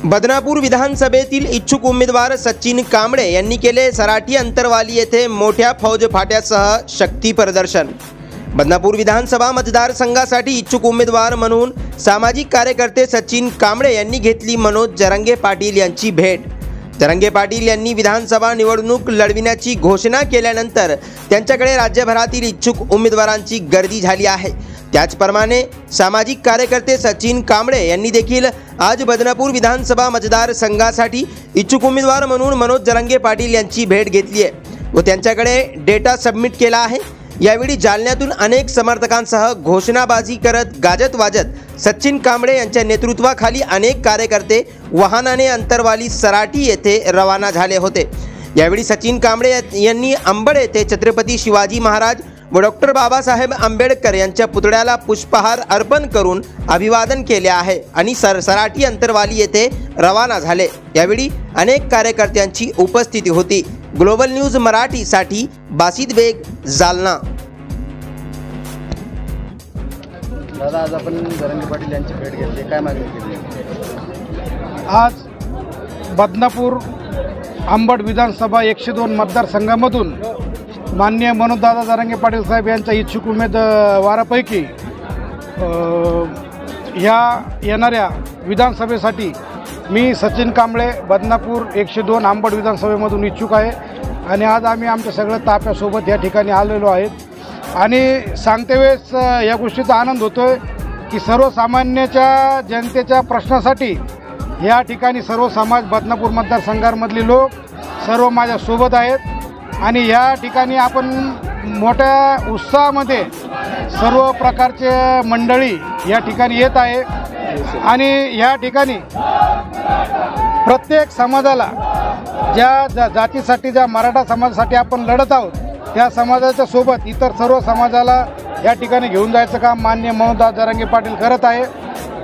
बदनापूर विधानसभेतील इच्छुक उमेदवार सचिन कांबळे यांनी केले सराठी अंतरवाली येथे मोठ्या फौज फाट्यासह शक्ती प्रदर्शन। बदनापूर विधानसभा मतदारसंघासाठी इच्छुक उमेदवार म्हणून सामाजिक कार्यकर्ते सचिन कांबळे यांनी घेतली मनोज जरांगे पाटील यांची भेट। जरांगे पाटील यांनी विधानसभा निवडणूक लढविण्याची घोषणा केल्यानंतर त्यांच्याकडे राज्यभरातील इच्छुक उमेदवारांची गर्दी झाली आहे। त्याचप्रमाणे सामाजिक कार्यकर्ते सचिन कांबळे यांनी देखील आज बदनापूर विधानसभा मतदारसंघासाठी इच्छुक उमेदवार म्हणून मनोज जरांगे पाटील यांची भेट घेतली आहे व त्यांच्याकडे डेटा सबमिट केला आहे। यावेळी जालन्यातून अनेक समर्थकांसह घोषणाबाजी करत गाजत वाजत सचिन कांबळे यांच्या नेतृत्वाखाली अनेक कार्यकर्ते वाहनाने अंतरवाली सराठी येथे रवाना झाले होते। यावेळी सचिन कांबळे यांनी अंबड येथे छत्रपती शिवाजी महाराज व डॉक्टर बाबासाहेब आंबेडकर यांच्या पुतळ्याला पुष्पहार अर्पण करून अभिवादन केले आहे आणि सराठी अंतरवाली येथे रवाना झाले। यावेळी अनेक कार्यकर्त्यांची उपस्थिती होती। ग्लोबल न्यूज मराठीसाठी बासित बेग, जालना। दादा, आज आपण जरांगे पाटील यांची भेट घेतली, काय मागणी केली? आज बदनापूर अंबड विधानसभा 102 मतदारसंघामधून माननीय मनोजदादा जरांगे पाटील साहेब यांच्या इच्छुक उमेदवारापैकी ह्या येणाऱ्या विधानसभेसाठी मी सचिन कांबळे बदनापूर 102 अंबड विधानसभेमधून इच्छुक आहे आणि आज आम्ही आमच्या सगळ्या ताफ्यासोबत या ठिकाणी आलेलो आहेत आणि सांगते वेळेस या गोष्टीचा आनंद होतोय की सर्वसामान्याच्या जनतेच्या प्रश्नासाठी या ठिकाणी सर्व समाज बदनापूर मतदारसंघामधले लोक सर्व माझ्यासोबत आहेत आणि या ठिकाणी आपण मोठ्या उत्साहामध्ये सर्व प्रकारचे मंडळी या ठिकाणी येत आहे आणि या ठिकाणी प्रत्येक समाजाला ज्या जातीसाठी, ज्या मराठा समाजासाठी आपण लढत आहोत त्या समाजाच्या सोबत इतर सर्व समाजाला या ठिकाणी घेऊन जायचं काम माननीय मनोजदादा जरांगे पाटील करत आहे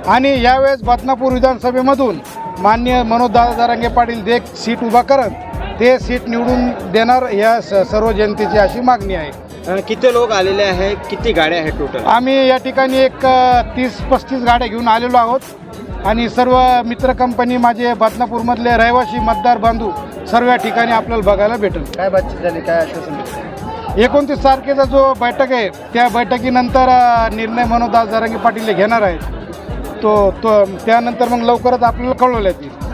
आणि यावेळेस बदनापूर विधानसभेमधून माननीय मनोजदादा जरांगे पाटील जे सीट उभा करत ते सीट निवडून देणार या सर्व जनतेची अशी मागणी आहे। किती लोक आलेले आहे, किती गाड्या आहेत टोटल? आम्ही या ठिकाणी एक 30-35 गाड्या घेऊन आलेलो आहोत आणि सर्व मित्र कंपनी माझे बदनापूरमधले रहिवासी मतदार बांधू सर्व या ठिकाणी आपल्याला बघायला भेटेल। काय बातचीत झाली, काय आश्वासन? 29 तारखेचा जो बैठक आहे त्या बैठकीनंतर निर्णय मनोजदादा जरांगे पाटील घेणार आहेत तो त्यानंतर मग लवकरच आपल्याला कळवण्यात येईल।